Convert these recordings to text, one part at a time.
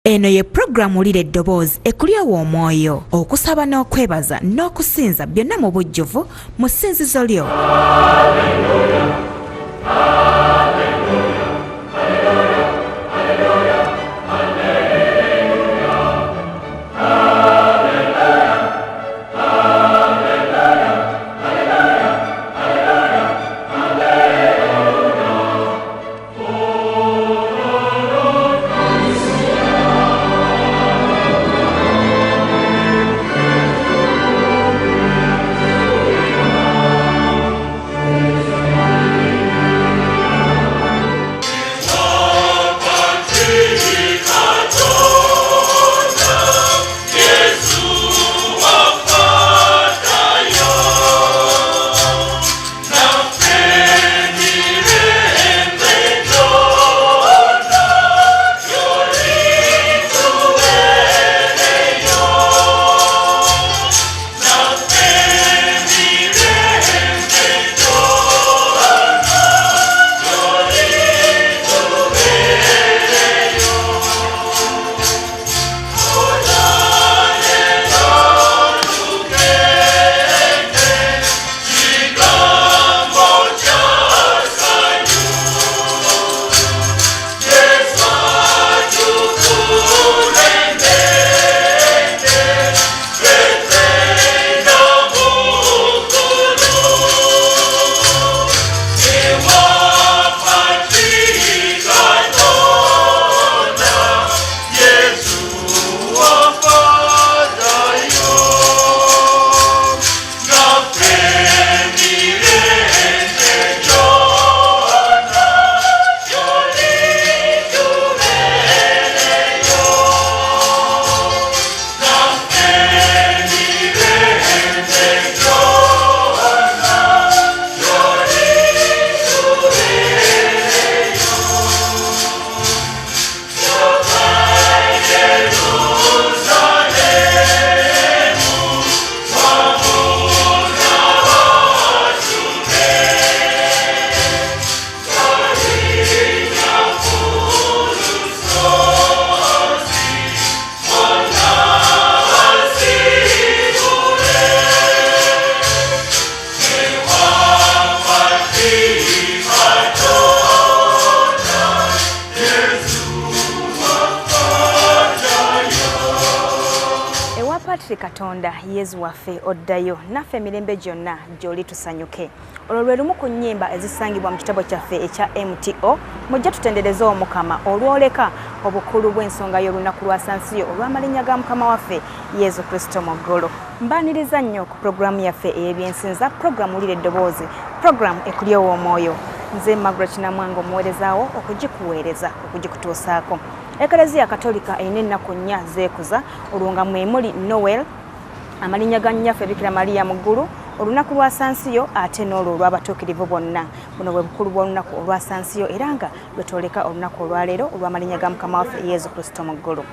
Eno ye programu Wulira Eddoboozi ekulyawo omwoyo okusaba n'okwebaza n'okusinza byonna mu bujjuvu mu ssinzizo lyo. Katonda Yezu waffe oddayo naffe emirembe gyonna gy'oli tusanyuke. Olwo lwe lumu ku nnyimba ezisangibwa mu kitabo kyaffe ekya MTO mujja tutendereza Omukama olwoleka obukulu bw'ensonga y'olunaku lwa Sansiyo olw'amalinnya ga Mukama waffe Yezu Kristo mu ggulu. Mbaaniriza nnyo ku programu yaffe ey'ebyensinza, programu Wulira Eddoboozi, programu ekulyawo omwoyo. Nze Margaret Namwango omuweerezaawo okugikuweereza okugikutuusaako. Eklezia Katolika eyina ennaku nnya zeekuza olwo nga mwe muli Noel, amalinnya ga nnyaffe Bikira Maria mu ggulu, olunaku lwa Sansiyo ate n'olwo olw'abatuukirivu bonna. Buno bwe bukulu bw'olunaku olwa Sansiyo era nga lwetwoleka olunaku olwaleero olw'amalinnya ga Mukama waffe Yezu Kristo mu ggulu.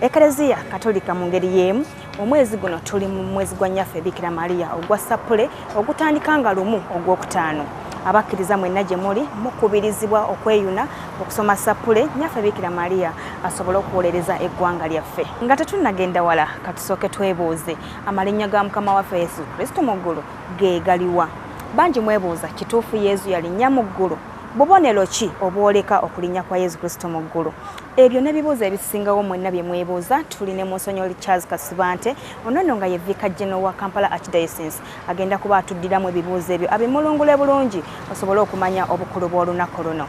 Eklezia Katolika mu ngeri y'emu omwezi guno tuli mu mwezi gwa nnyaffe Bikira Maria ogwa Sapule ogutandika nga lumu ogwokutaano. Abakkiriza mwenna gye muli mukubirizibwa okweyuna okusoma Sapule nnyaffe Bikira Maria asobole okuwolereza eggwanga lyaffe. Nga tetunnagenda wala katusooke twebuuze amalinnya ga Mukama waffe Yesu Kristo mu ggulu geegaliwa. Bangi mwebuuza kituufu Yezu yalinnya mu ggulu? Bubonero ki obwoleka okulinnya kwa Yezu Kristo mu ggulu? Ebyo n'ebibuuzo ebisingawo mwenna bye mwebuuza tuli ne Monsignor Charles Kasibante ono nga ye Vicar General wa Kampala Archdiocese agenda kuba atuddiramu ebibuuzo ebyo abimulungule bulungi osobole okumanya obukulu bw'olunaku luno.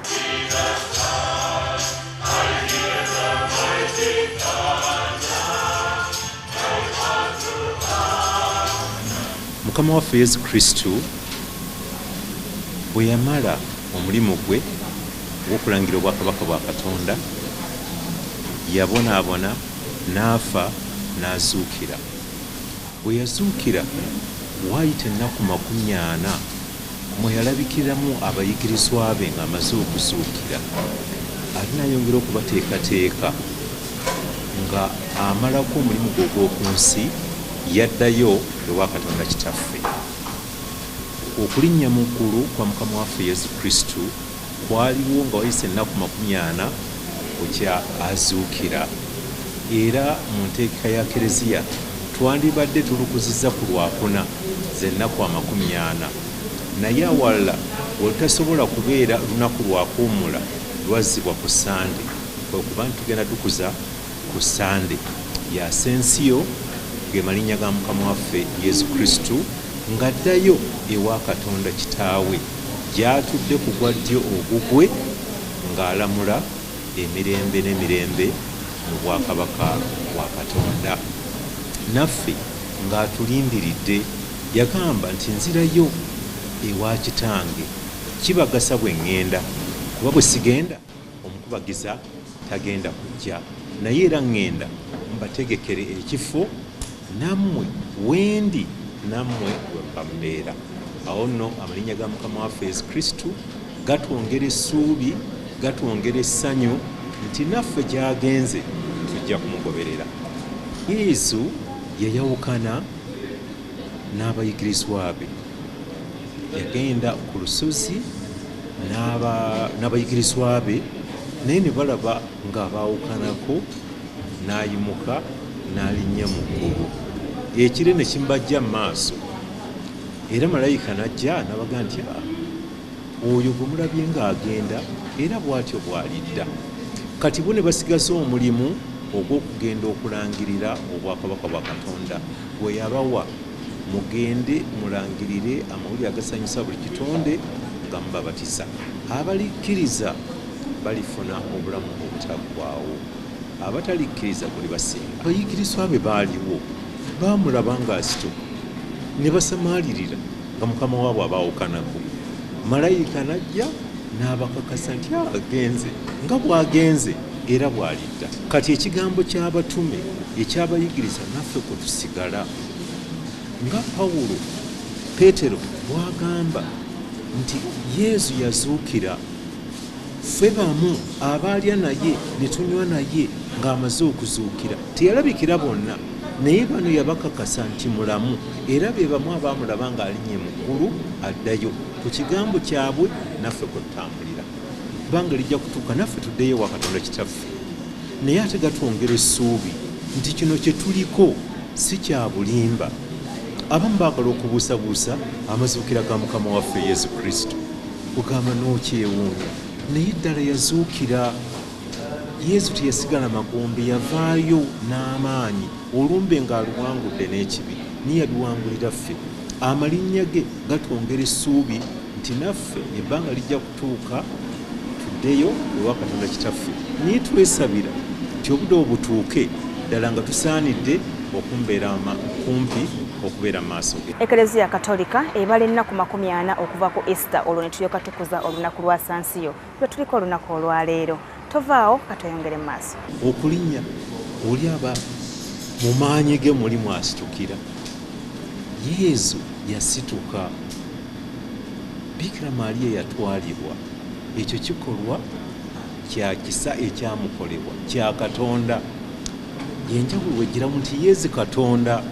Mukama waffe Yesu Kristo bwe yamala omulimu gwe ogw'okulangira obwakabaka bwa Katonda yabonaabona n'afa n'azuukira. Bwe yazuukira waayita ennaku 40 mwe yalabikiramu abayigirizwa be ng'amaze okuzuukira. Ali n'ayongera okubateekateeka nga amalako omulimu gwe ogw'oku nsi yaddayo ewa Katonda Kitaffe. Okulinnya mu ggulu kwa Mukama waffe Yesu Kristo kwaliwo nga wayise ennaku 40 okya azuukira. era mu nteeka ya Kereziya twandibadde tulukuzizza ku Lwakuna z'ennaku 40, naye awalala olutasobola kubeera lunaku lwa kuwummula lwazzibwa ku Sande, kwe kuba nti tugenda tukuza ku Sande ya Asensiyo, ge malinnya ga Mukama waffe Yesu Kristu, ng'addayo ewa Katonda Kitaawe gy'atudde ku gwa ddyo ogugwe ng'alamula emirembe n'emirembe mu bwakabaka bwa Katonda. Naffe ng'atulindiridde yagamba nti nzirayo ewa Kitange, kibagasa bwe ŋŋenda, kuba bwe sigenda omukubagiza tagenda kujja, naye era ŋŋenda mbategekere ekifo nammwe wendi nammwe we mbamubeera. Awo nno amalinnya ga Mukama waffe Yesu Kristu gatwongera essuubi, gatwongera essanyu nti naffe gy'agenze tujja kumugoberera. Yesu yayawukana n'abayigirizwa be, yagenda ku lusozi n'abayigirizwa be, naye ne balaba ng'abaawukanako, n'ayimuka n'alinnya mu ggulu. Ekire ne kimbajja mu maaso, era malayika n'ajja n'abaga nti oyo gwe mulabye ng'agenda era bw'atyo bw'alidda. Kati bo ne basigaza omulimu ogw'okugenda okulangirira obwakabaka bwa Katonda bwe yabawa, mugende mulangirire amawulire agasanyusa buli kitonde nga mubabatiza. Abalikkiriza balifuna obulamu obutaggwaawo, abatalikkiriza buli basinga. Abayigirizwa be baaliwo baamulaba ng'asituka ne basamaalirira nga Mukama waabwe abaawukanako. Malayika n'ajja n'abakakasa nti agenze nga bw'agenze era bw'alidda. Kati ekigambo ky'abatume ekyabayigiriza naffe kwe tusigala, nga Pawulo Peetero bw'agamba nti Yesu yazuukira, ffe bamu abaalya naye ne tunywa naye ng'amaze okuzuukira teyalabikira bonna, naye bano yabakakasa nti mulamu, era be bamu abaamulaba ng'alinnye mu ggulu addayo. Ku kigambo kyabwe naffe kwe tutambulira, kubanga lijja kutuuka naffe tuddeyo wa Katonda Kitaffe. Naye ate gatwongera essuubi nti kino kye tuliko si kya bulimba. Abamu baagala okubuusabuusa amazuukira ga Mukama waffe Yesu Kristo, kugamba n'okyewuunya, naye ddala yazuukira. Yesu teyasigala magombe, yavaayo n'amaanyi, olumbe ng'aluwangudde n'ekibi, niye yaluwangulira ffe. Amalinnya ge gatwongera essuubi nti naffe ebbanga lijja kutuuka tuddeyo ewa Katonda Kitaffe. Naye twesabira nti obudde obutuuke ddala nga tusaanidde okumbeera kumpi okubeera mu maaso ge. Eklezia Katolika ebala ennaku 40 okuva ku Easter, olwo ne tulyoka tukuza olunaku lwa Sansiyo lwe tuliko olunaku olwaleero. Tovaawo katoyongere mu maaso. Okulinnya oli aba mu maanyi ge mulimu asitukira. Yesu yasituka, Bikira Maaliya yatwalibwa. Ekyo kikolwa kya kisa ekyamukolebwa kya Katonda. Yenjawulo wegiramu nti Yesu Katonda,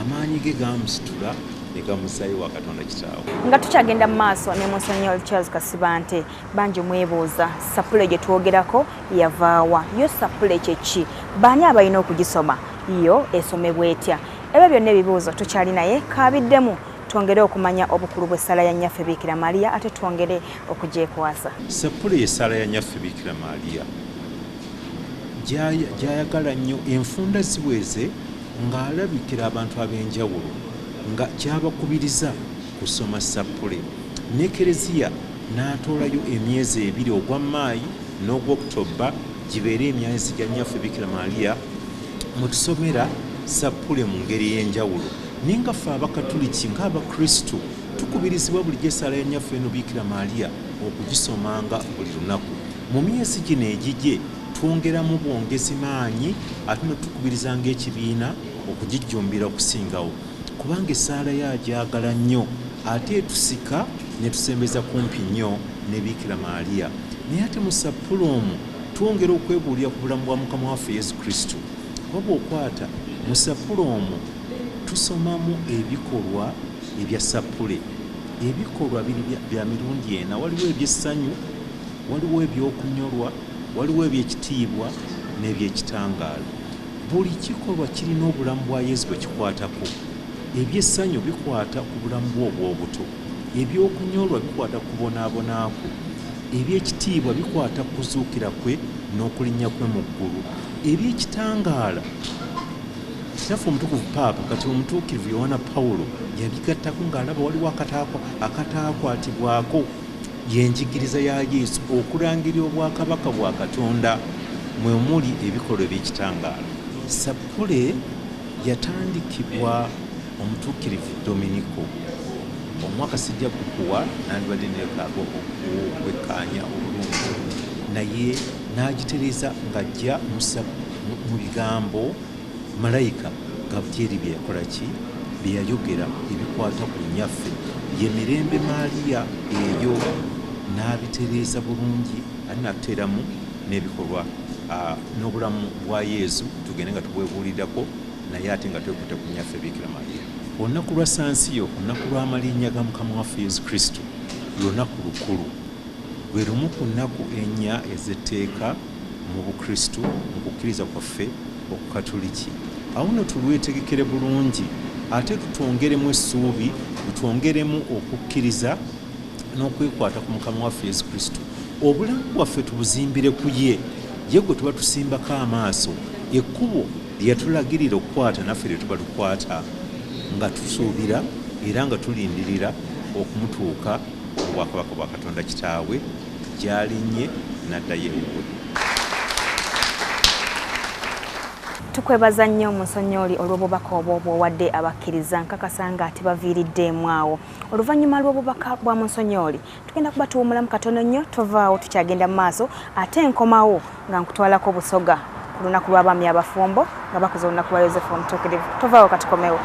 amaanyi ge gamusitula ne gamusaayo wa Katonda Kitaawe. Nga tukyagenda mu maaso ne Monsignor Charles Kasibante, bangi mwebuuza sapule gye twogerako yavaawa, yo sapule kye ki, baani abalina okugisoma, yo esomebwa etya? Ebyo byonna ebibuuzo tukyali naye kaabiddemu, twongere okumanya obukulu bw'essaala ya Nnyaffe Bikira Maaliya, ate twongere okugyekwasa. Sapule y'essaala ya Nnyaffe Bikira Maaliya gyayagala nnyo, enfunda ziweze ng'alabikira abantu ab'enjawulo, nga kyabakubiriza kusoma sapule. Ne Kereziya n'atoolayo emyezi 2, ogwa Maayi n'ogw'Oktoba, gibeere emyezi gya Nnyaffe Bikira Maaliya mwe tusomera sapule mu ngeri y'enjawulo. Naye nga ffe Abakatuliki ng'Abakristu tukubirizibwa bulijjo essaala ya Nnyaffe eno Bikira Maaliya okugisomanga buli lunaku. Mu myezi gino egijje twongeramu bwongezi maanyi, ate ne tukubirizanga ekibiina okugijjumbira okusingawo, kubanga essaala yagyagala nnyo, ate etusika ne tusembeza kumpi nnyo ne Bikira Maaliya. Naye ate mu sapule omwo twongera okwebuulira ku bulamu bwa Mukama waffe Yesu Kristu. Waba okwata mu sapule omwo tusomamu ebikolwa ebya sapule. Ebikolwa biri bya mirundi ena, waliwo eby'essanyu, waliwo eby'okunyolwa, waliwo eby'ekitiibwa n'eby'ekitangaala. buli kikolwa kirina obulamu bwa Yesu bwe kikwatako. Ebyessanyu bikwata ku bulamu bwo obw'obuto, ebyokunyolwa bikwata ku bonaabonaako, ebyekitiibwa bikwata ku kuzuukira kwe n'okulinnya kwe mu ggulu, ebyekitangaala Kitaffe Omutukuvu Paapa kati omutuukirivu Yohana Pawulo yabigattako ng'alaba waliwo akataakwatibwako y'enjigiriza ya Yesu okulangirira obwakabaka bwa Katonda mwe muli ebikolwa eby'ekitangaala. Sappule yatandikibwa omutuukirivu Dominiko omwaka sijja kukuwa nandibadde neekaaga okwekkaanya obulungi, naye n'agitereza ng'ajja mu bigambo malayika Gabutyeri bye yakola ki bye yayogera ebikwata ku nnyaffe ye Mirembe Maaliya eyo n'abitereeza bulungi ate n'atuteeramu n'ebikolwa n'obulamu bwa Yesu tugende nga tubwebuulirirako naye ate nga twekutte ku nnyaffe Bikira Maaliya. Olunaku lwa Sansiyo, olunaku lw'amalinnya ga Mukama waffe Yesu Kristo, lunaku lukulu, lwe lumu ku nnaku ennya ez'etteeka mu Bukristu mu kukkiriza kwaffe Okukatoliki. Awo nno tulwetegekere bulungi ate tutwongeremu essuubi, tutwongeremu okukkiriza n'okwekwata ku Mukama waffe Yesu Kristo. Obulamu bwaffe tubuzimbire ku ye gwe tuba tusimbako amaaso, ekkubo lye yatulagirira okukwata naffe lye tuba tukwata, nga tusuubira era nga tulindirira okumutuuka mu bwakabaka bwa Katonda Kitaawe gy'alinnye n'addayo ewuwe. Tukwebaza nnyo Munsonyioli olw'obubaka obwo bw'owadde abakkiriza, nkakasa nga tebaviiriddemu awo. Oluvannyuma lw'obubaka bwa Munsonyioli tugenda kubatuwumulamu katono nnyo, tovaawo tukyagenda mu maaso ate nkomawo nga nkutwalako Busoga ku lunaku lw'abaami abafumbo nga bakoze olunaku lwa Yozefu Omutuukirivu. Tovaawo katukomewo.